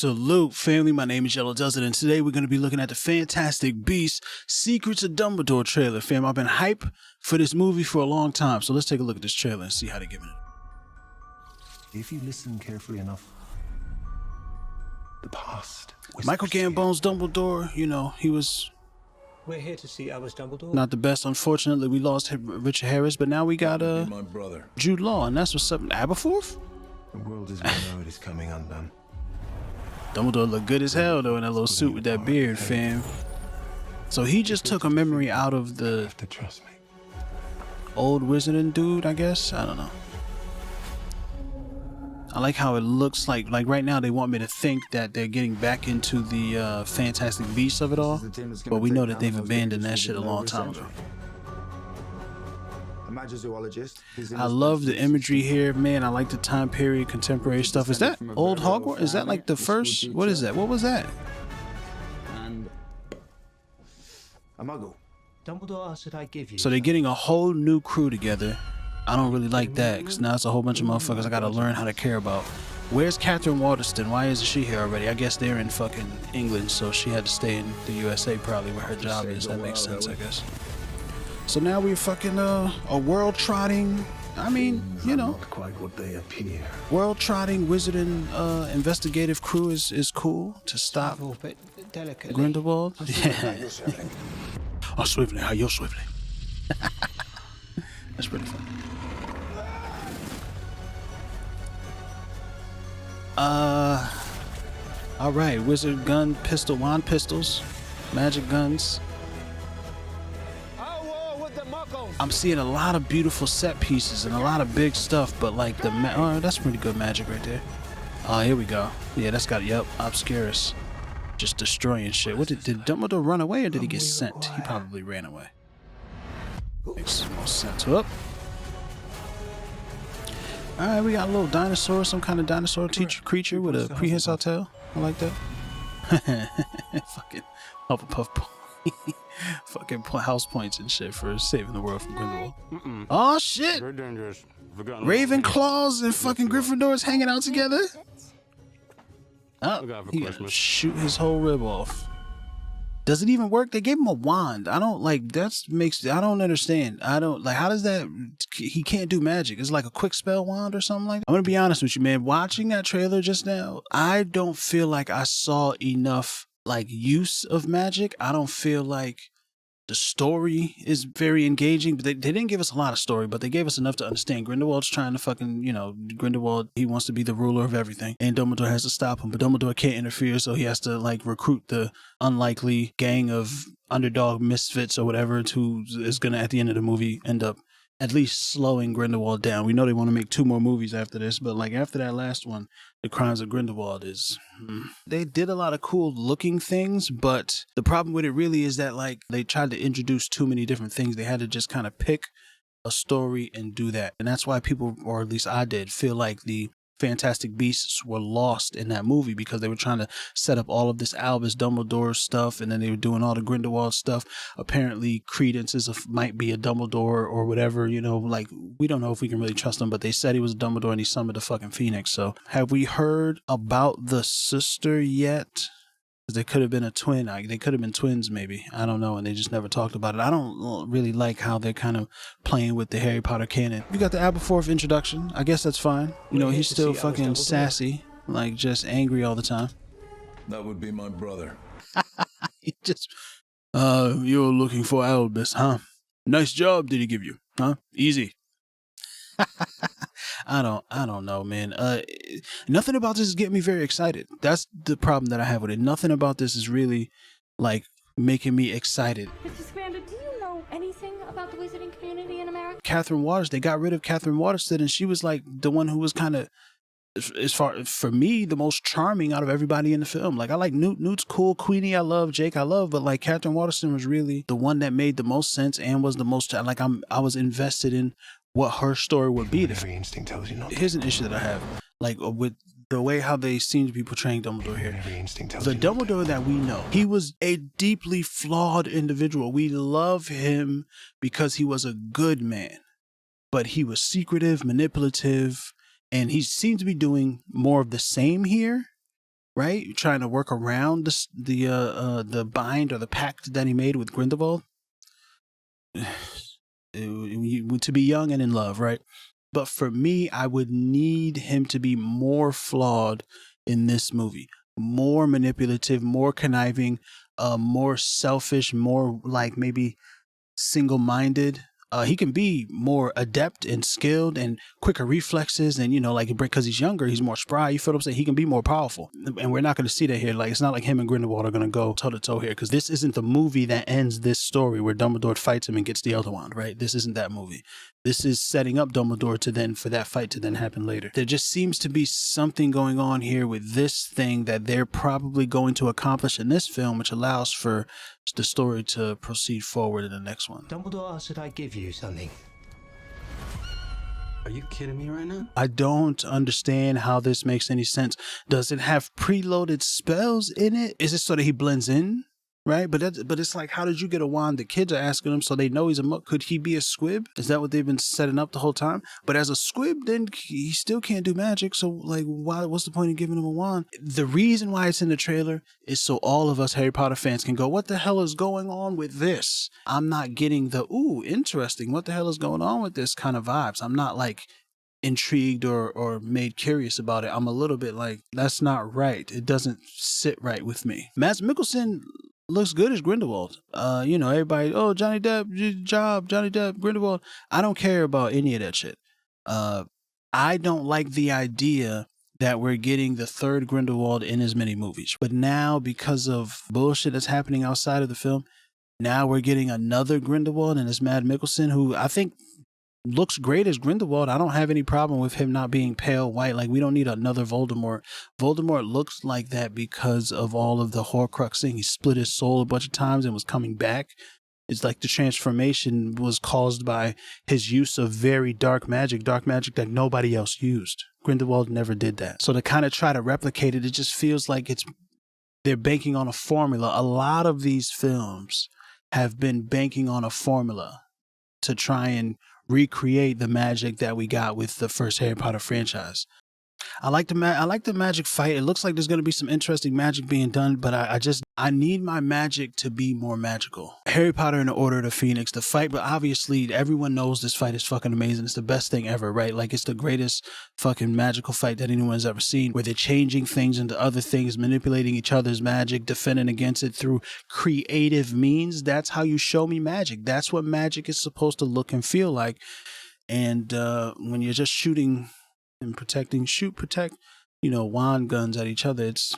Salute, family. My name is Yellow Desert, and today we're going to be looking at the Fantastic Beasts Secrets of Dumbledore trailer. Fam, I've been hype for this movie for a long time, so let's take a look at this trailer and see how they're giving it. If you listen carefully enough, the past. Michael Gambone's Dumbledore, you know, he was... We're here to see Albus Dumbledore. Not the best. Unfortunately, we lost Richard Harris, but now we got my brother. Jude Law, and that's what's up. Aberforth? The world as we know it is coming undone. Dumbledore looked good as hell, though, in that little suit with that beard, fam. So he just took a memory out of the You have to trust me. old wizarding dude, I guess? I don't know. I like how it looks like right now they want me to think that they're getting back into the Fantastic Beasts of it all, but we know that they've abandoned that shit a long time ago. I love the imagery here, man. I like the time period, contemporary stuff. Is that old Hogwarts? Is that like the first? What is that? What was that? And a muggle. Dumbledore asked that I give you. So they're getting a whole new crew together. I don't really like that, because now it's a whole bunch of motherfuckers I gotta learn how to care about. Where's Catherine Waterston? Why isn't she here already? I guess they're in fucking England, so she had to stay in the USA probably where her job is. That makes sense, I guess. So now we're fucking a world trotting, I mean, you know, Not quite what they appear. world trotting wizarding investigative crew is cool to stop Delicately. Grindelwald. Yeah. Oh, swiftly, how you swiftly? That's pretty fun. All right, wizard gun, pistol, wand pistols, magic guns. I'm seeing a lot of beautiful set pieces and a lot of big stuff, but like the oh, that's pretty good magic right there. Oh, here we go. Yeah, that's got Obscurus, just destroying shit. What did Dumbledore run away or did he get sent? He probably ran away. Makes more sense. Up. All right, we got a little dinosaur, some kind of dinosaur creature with a prehensile tail. I like that. Fucking Hufflepuff. Fucking house points and shit for saving the world from Grindelwald. Oh shit! Very dangerous. Ravenclaws and fucking Gryffindors hanging out together. Oh, got for he gonna Christmas. shoot his whole rib off. Does it even work? They gave him a wand. I don't like. I don't understand. I don't like. How does that? He can't do magic. It's like a quick spell wand or something like that. I'm gonna be honest with you, man. Watching that trailer just now, I don't feel like I saw enough like use of magic. I don't feel like the story is very engaging, but they didn't give us a lot of story, but they gave us enough to understand Grindelwald's trying to fucking, you know, Grindelwald, he wants to be the ruler of everything, and Dumbledore has to stop him, but Dumbledore can't interfere, so he has to, like, recruit the unlikely gang of underdog misfits or whatever who is going to, at the end of the movie, end up at least slowing Grindelwald down. We know they want to make 2 more movies after this, but, like, after that last one, The Crimes of Grindelwald is... They did a lot of cool looking things, but the problem with it really is that, like, they tried to introduce too many different things. They had to just kind of pick a story and do that. And that's why people, or at least I did, feel like the Fantastic Beasts were lost in that movie because they were trying to set up all of this Albus Dumbledore stuff, and then they were doing all the Grindelwald stuff. Apparently, Credence might be a Dumbledore or whatever, you know, like, we don't know if we can really trust him, but they said he was a Dumbledore and he summoned the fucking Phoenix. So, have we heard about the sister yet? They could have been a twin. They could have been twins, maybe. I don't know, and they just never talked about it. I don't really like how they're kind of playing with the Harry Potter canon. You got the Aberforth introduction. I guess that's fine. You know, he's still fucking sassy, like just angry all the time. That would be my brother. He just, you're looking for Albus, huh? Nice job did he give you, huh? Easy. I don't know, man. Nothing about this is getting me very excited. That's the problem that I have with it. Nothing about this is really, like, making me excited. Mr. Scamander, do you know anything about the wizarding community in America? Catherine Waterston, they got rid of Catherine Waterston, and she was, like, the one who was kind of, as far, for me, the most charming out of everybody in the film. Like, I like Newt. Newt's cool. Queenie, I love. Jake, I love. But, like, Catherine Waterston was really the one that made the most sense and was the most, like, I was invested in what her story would be. Every instinct tells you not to. Here's an issue that I have, like, with the way how they seem to be portraying Dumbledore here. Every instinct tells The you not to. Dumbledore that we know, he was a deeply flawed individual. We love him because he was a good man, but he was secretive, manipulative, and he seemed to be doing more of the same here. right? Trying to work around the bind or the pact that he made with Grindelwald. To be young and in love, right? But for me, I would need him to be more flawed in this movie, more manipulative, more conniving, more selfish, more like maybe single-minded. He can be more adept and skilled and quicker reflexes, and like because he's younger, he's more spry. You feel what I'm saying? He can be more powerful, and we're not going to see that here. Like, it's not like him and Grindelwald are going to go toe to toe here, because this isn't the movie that ends this story where Dumbledore fights him and gets the Elder Wand, right? This isn't that movie. This is setting up Dumbledore for that fight to then happen later. There just seems to be something going on here with this thing that they're probably going to accomplish in this film, which allows for the story to proceed forward in the next one. Dumbledore said I'd give you something. Are you kidding me right now? I don't understand how this makes any sense. Does it have preloaded spells in it? Is it so that he blends in? Right, but it's like, how did you get a wand? The kids are asking him, so they know he's a monk. Could he be a squib? Is that what they've been setting up the whole time? But as a squib, then he still can't do magic. So like, what's the point of giving him a wand? The reason why it's in the trailer is so all of us Harry Potter fans can go, what the hell is going on with this? I'm not getting the, ooh, interesting, what the hell is going on with this kind of vibes. I'm not like intrigued or made curious about it. I'm a little bit like, that's not right. It doesn't sit right with me. Mads Mikkelsen looks good as Grindelwald. Everybody, oh, Johnny Depp, Johnny Depp, Grindelwald. I don't care about any of that shit. I don't like the idea that we're getting the third Grindelwald in as many movies. But now, because of bullshit that's happening outside of the film, now we're getting another Grindelwald, and it's Mads Mikkelsen, who I think looks great as Grindelwald. I don't have any problem with him not being pale white. Like, we don't need another Voldemort. Voldemort looks like that because of all of the Horcruxing. He split his soul a bunch of times and was coming back. It's like the transformation was caused by his use of very dark magic that nobody else used. Grindelwald never did that. So to kind of try to replicate it, it just feels like they're banking on a formula. A lot of these films have been banking on a formula to try and recreate the magic that we got with the first Harry Potter franchise. I like the magic fight. It looks like there's going to be some interesting magic being done, but I need my magic to be more magical. Harry Potter and the Order of the Phoenix, the fight, but obviously everyone knows this fight is fucking amazing. It's the best thing ever, right? Like, it's the greatest fucking magical fight that anyone's ever seen, where they're changing things into other things, manipulating each other's magic, defending against it through creative means. That's how you show me magic. That's what magic is supposed to look and feel like. And when you're just shooting and protect, wand guns at each other, it's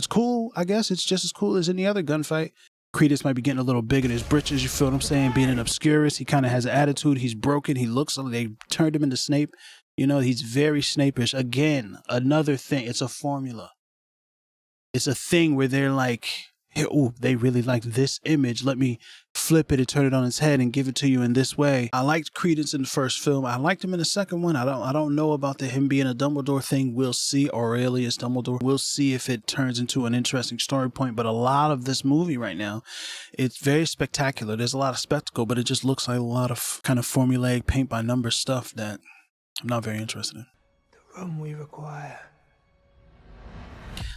cool, I guess. It's just as cool as any other gunfight. Credence might be getting a little big in his britches, you feel what I'm saying? Being an Obscurus, he kind of has an attitude. He's broken. He looks like they turned him into Snape. He's very Snape-ish. Again, another thing. It's a formula. It's a thing where they're like, ooh, they really like this image. Let me flip it and turn it on its head and give it to you in this way. I liked Credence in the first film. I liked him in the second one. I don't know about him being a Dumbledore thing. We'll see. Aurelius Dumbledore. We'll see if it turns into an interesting story point. But a lot of this movie right now, it's very spectacular. There's a lot of spectacle, but it just looks like a lot of kind of formulaic paint by number stuff that I'm not very interested in. The room we require.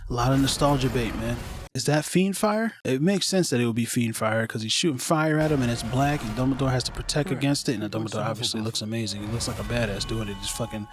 A lot of nostalgia bait, man. Is that fiend fire? It makes sense that it would be fiend fire because he's shooting fire at him and it's black and Dumbledore has to protect against it, and Dumbledore obviously looks amazing. He looks like a badass doing it. He's fucking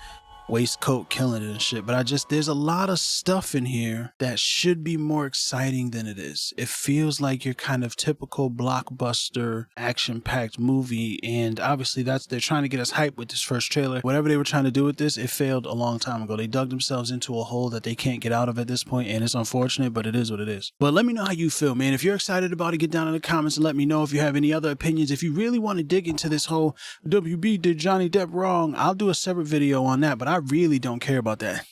waistcoat killing it and shit. But there's a lot of stuff in here that should be more exciting than it is. It feels like your kind of typical blockbuster action-packed movie, and obviously they're trying to get us hyped with this first trailer. Whatever they were trying to do with this, it failed a long time ago. They dug themselves into a hole that they can't get out of at this point, and it's unfortunate, but it is what it is. But let me know how you feel, man. If you're excited about it, get down in the comments and let me know if you have any other opinions. If you really want to dig into this whole WB did Johnny Depp wrong, I'll do a separate video on that, but I really don't care about that.